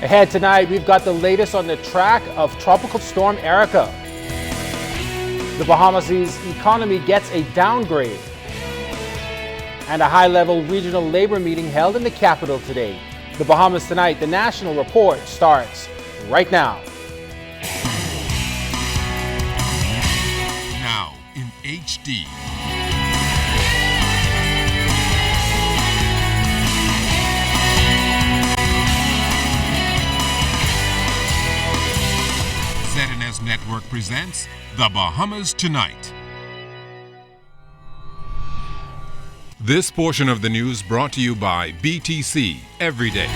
Ahead tonight, we've got the latest on the track of Tropical Storm Erica. The Bahamas' economy gets a downgrade. And a high-level regional labor meeting held in the capital today. The Bahamas Tonight, the national report starts right now. Now in HD. ZNS Network presents The Bahamas Tonight. This portion of the news brought to you by BTC Everyday.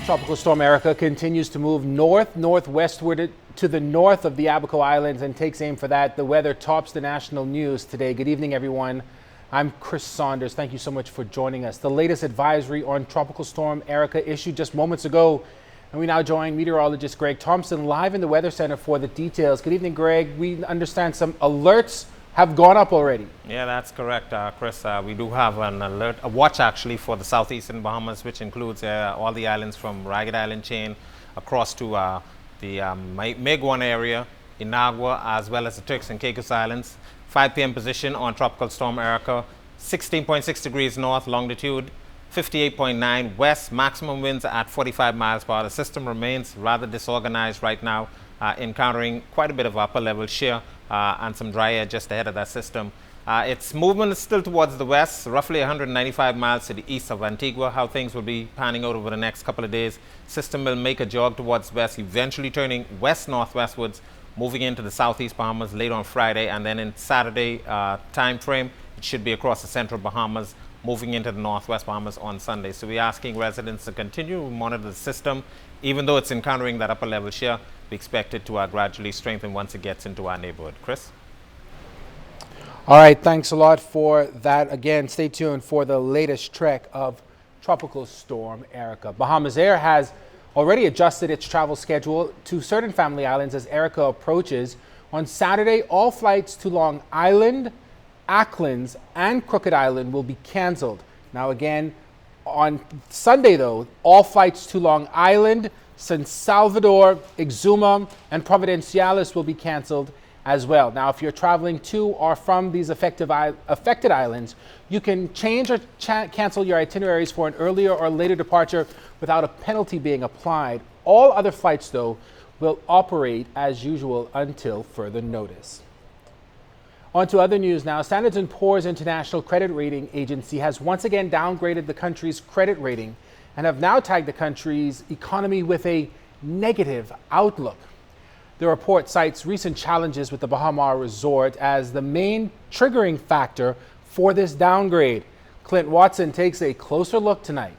Tropical Storm Erica continues to move northwestward to the north of the Abaco Islands and takes aim for that. The weather tops the national news today. Good evening, everyone. I'm Chris Saunders. Thank you so much for joining us. The latest advisory on Tropical Storm Erica issued just moments ago. And we now join meteorologist Greg Thompson live in the Weather Center for the details. Good evening, Greg. We understand some alerts have gone up already. Yeah, that's correct, Chris. We do have an alert, a watch actually for the southeastern Bahamas, which includes all the islands from Ragged Island chain across to the Meguan area, Inagua, as well as the Turks and Caicos Islands. 5 p.m. position on Tropical Storm Erica, 16.6 degrees north longitude, 58.9 west, maximum winds at 45 miles per hour. The system remains rather disorganized right now, encountering quite a bit of upper level shear and some dry air just ahead of that system. Its movement is still towards the west, roughly 195 miles to the east of Antigua. How things will be panning out over the next couple of days. System will make a jog towards west, eventually turning west-northwestwards, moving into the southeast Bahamas late on Friday, and then in Saturday time frame, it should be across the central Bahamas, moving into the northwest Bahamas on Sunday. So we're asking residents to continue to monitor the system. Even though it's encountering that upper level shear, we expect it to gradually strengthen once it gets into our neighborhood. Chris? All right, thanks a lot for that. Again, stay tuned for the latest trek of Tropical Storm Erica. Bahamas Air has already adjusted its travel schedule to certain family islands as Erica approaches. On Saturday, all flights to Long Island, Acklins, and Crooked Island will be canceled. Now again, on Sunday though, all flights to Long Island, San Salvador, Exuma, and Providenciales will be canceled as well. Now, if you're traveling to or from these affected islands, you can change or cancel your itineraries for an earlier or later departure without a penalty being applied. All other flights though will operate as usual until further notice. On to other news now. Standard & Poor's International Credit Rating Agency has once again downgraded the country's credit rating and have now tagged the country's economy with a negative outlook. The report cites recent challenges with the Bahama resort as the main triggering factor for this downgrade. Clint Watson takes a closer look tonight.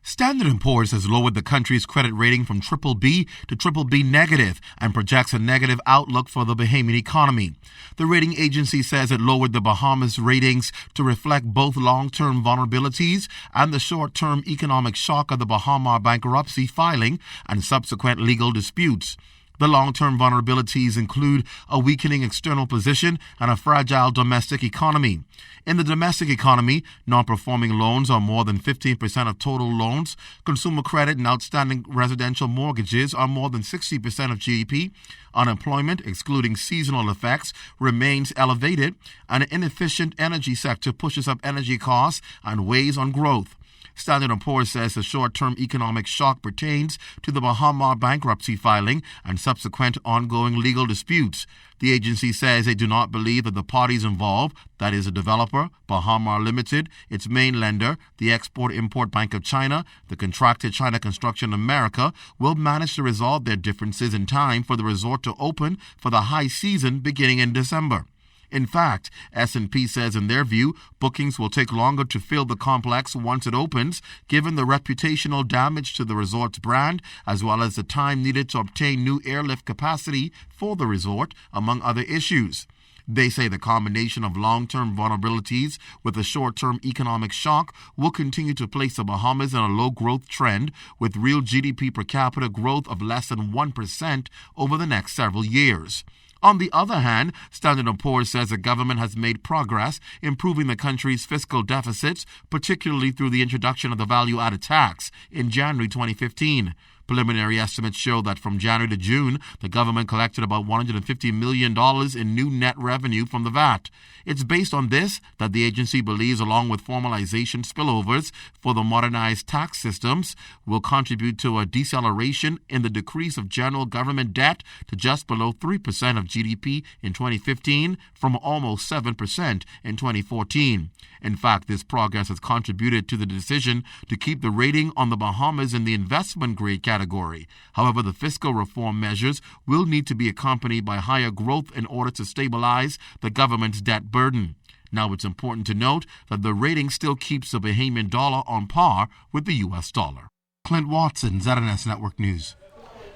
Standard & Poor's has lowered the country's credit rating from BBB to BBB negative and projects a negative outlook for the Bahamian economy. The rating agency says it lowered the Bahamas ratings to reflect both long-term vulnerabilities and the short-term economic shock of the Bahama bankruptcy filing and subsequent legal disputes. The long-term vulnerabilities include a weakening external position and a fragile domestic economy. In the domestic economy, non-performing loans are more than 15% of total loans. Consumer credit and outstanding residential mortgages are more than 60% of GDP. Unemployment, excluding seasonal effects, remains elevated, and an inefficient energy sector pushes up energy costs and weighs on growth. Standard & Poor's says the short-term economic shock pertains to the Bahama bankruptcy filing and subsequent ongoing legal disputes. The agency says they do not believe that the parties involved, that is, a developer, Bahama Limited, its main lender, the Export-Import Bank of China, the contracted China Construction America, will manage to resolve their differences in time for the resort to open for the high season beginning in December. In fact, S&P says in their view, bookings will take longer to fill the complex once it opens, given the reputational damage to the resort's brand, as well as the time needed to obtain new airlift capacity for the resort, among other issues. They say the combination of long-term vulnerabilities with a short-term economic shock will continue to place the Bahamas in a low-growth trend, with real GDP per capita growth of less than 1% over the next several years. On the other hand, Standard & Poor's says the government has made progress improving the country's fiscal deficits, particularly through the introduction of the value-added tax in January 2015. Preliminary estimates show that from January to June, the government collected about $150 million in new net revenue from the VAT. It's based on this that the agency believes, along with formalization spillovers for the modernized tax systems, will contribute to a deceleration in the decrease of general government debt to just below 3% of GDP in 2015 from almost 7% in 2014. In fact, this progress has contributed to the decision to keep the rating on the Bahamas in the investment grade category. However, the fiscal reform measures will need to be accompanied by higher growth in order to stabilize the government's debt burden. Now, it's important to note that the rating still keeps the Bahamian dollar on par with the U.S. dollar. Clint Watson, ZNS Network News.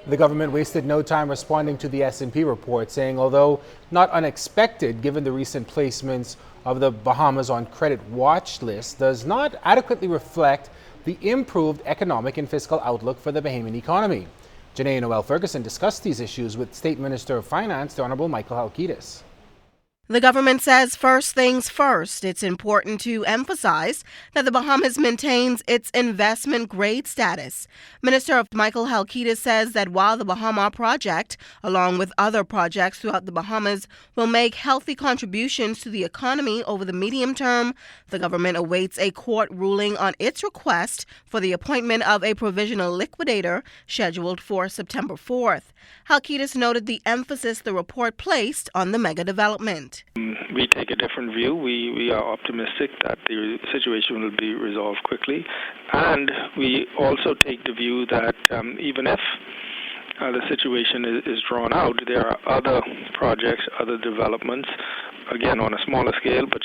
The government wasted no time responding to the S&P report, saying although not unexpected given the recent placements of the Bahamas on credit watch list, does not adequately reflect the improved economic and fiscal outlook for the Bahamian economy. Janae Noel Ferguson discussed these issues with State Minister of Finance, the Honorable Michael Halkitis. The government says first things first. It's important to emphasize that the Bahamas maintains its investment grade status. Minister Michael Halkitis says that while the Bahama Project, along with other projects throughout the Bahamas, will make healthy contributions to the economy over the medium term, the government awaits a court ruling on its request for the appointment of a provisional liquidator scheduled for September 4th. Halkitis noted the emphasis the report placed on the mega development. We take a different view. We are optimistic that the situation will be resolved quickly. And we also take the view that even if the situation is drawn out, there are other projects, other developments, again on a smaller scale, but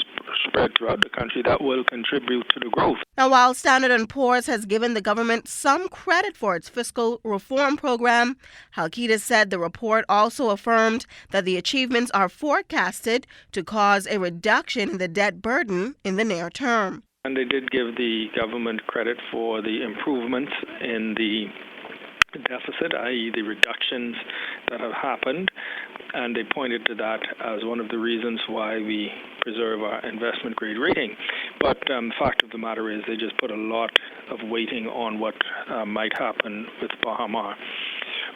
spread throughout the country that will contribute to the growth. Now, while Standard & Poor's has given the government some credit for its fiscal reform program, Halkitis said the report also affirmed that the achievements are forecasted to cause a reduction in the debt burden in the near term. And they did give the government credit for the improvements in the deficit, i.e. the reductions that have happened, and they pointed to that as one of the reasons why we preserve our investment grade rating. But the fact of the matter is they just put a lot of weighting on what might happen with Bahama.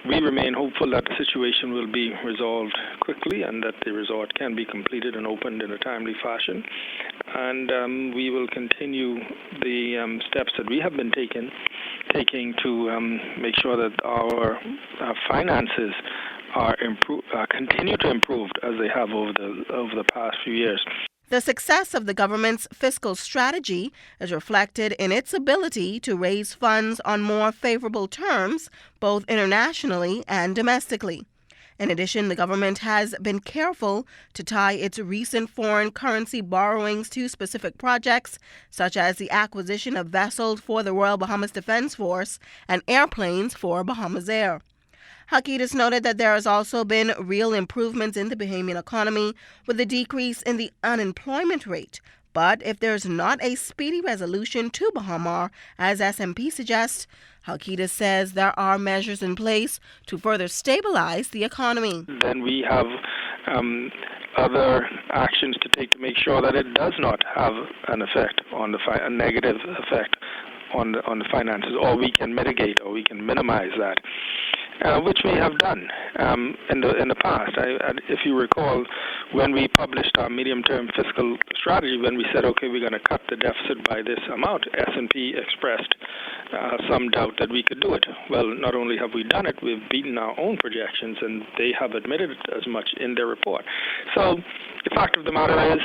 We remain hopeful that the situation will be resolved quickly and that the resort can be completed and opened in a timely fashion. And we will continue the steps that we have been taking to make sure that our finances are continue to improve as they have over the past few years. The success of the government's fiscal strategy is reflected in its ability to raise funds on more favorable terms, both internationally and domestically. In addition, the government has been careful to tie its recent foreign currency borrowings to specific projects, such as the acquisition of vessels for the Royal Bahamas Defense Force and airplanes for Bahamas Air. Halkitis noted that there has also been real improvements in the Bahamian economy with a decrease in the unemployment rate. But if there's not a speedy resolution to Bahama, as S&P suggests, Halkitis says there are measures in place to further stabilize the economy. Then we have other actions to take to make sure that it does not have an effect on a negative effect on the finances, or we can mitigate or we can minimize that. Which we have done in the past. If you recall, when we published our medium-term fiscal strategy, when we said, okay, we're going to cut the deficit by this amount, S&P expressed some doubt that we could do it. Well, not only have we done it, we've beaten our own projections, and they have admitted it as much in their report. So the fact of the matter is,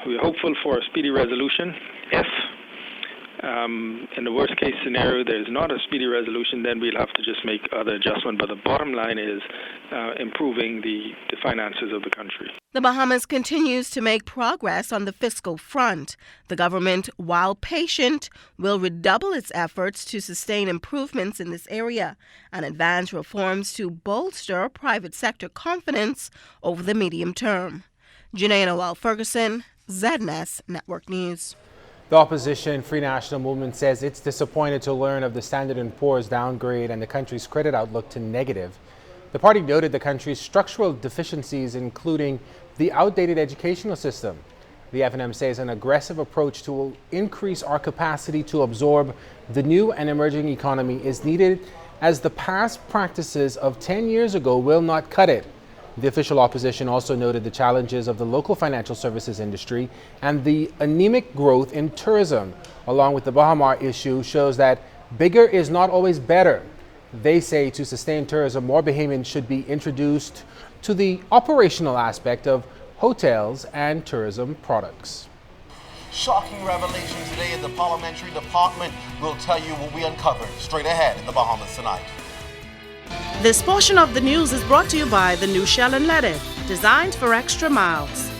we're hopeful for a speedy resolution. If in the worst case scenario there's not a speedy resolution, then we'll have to just make other adjustments. But the bottom line is improving the finances of the country. The Bahamas continues to make progress on the fiscal front. The government, while patient, will redouble its efforts to sustain improvements in this area and advance reforms to bolster private sector confidence over the medium term. Janae Noel Ferguson, ZNS Network News. The opposition Free National Movement says it's disappointed to learn of the Standard & Poor's downgrade and the country's credit outlook to negative. The party noted the country's structural deficiencies, including the outdated educational system. The FNM says an aggressive approach to increase our capacity to absorb the new and emerging economy is needed, as the past practices of 10 years ago will not cut it. The official opposition also noted the challenges of the local financial services industry and the anemic growth in tourism, along with the Bahamar issue, shows that bigger is not always better. They say to sustain tourism, more Bahamians should be introduced to the operational aspect of hotels and tourism products. Shocking revelation today in the parliamentary department. We'll tell you what we uncovered straight ahead in the Bahamas tonight. This portion of the news is brought to you by the new Shell and Lettuce, designed for extra miles.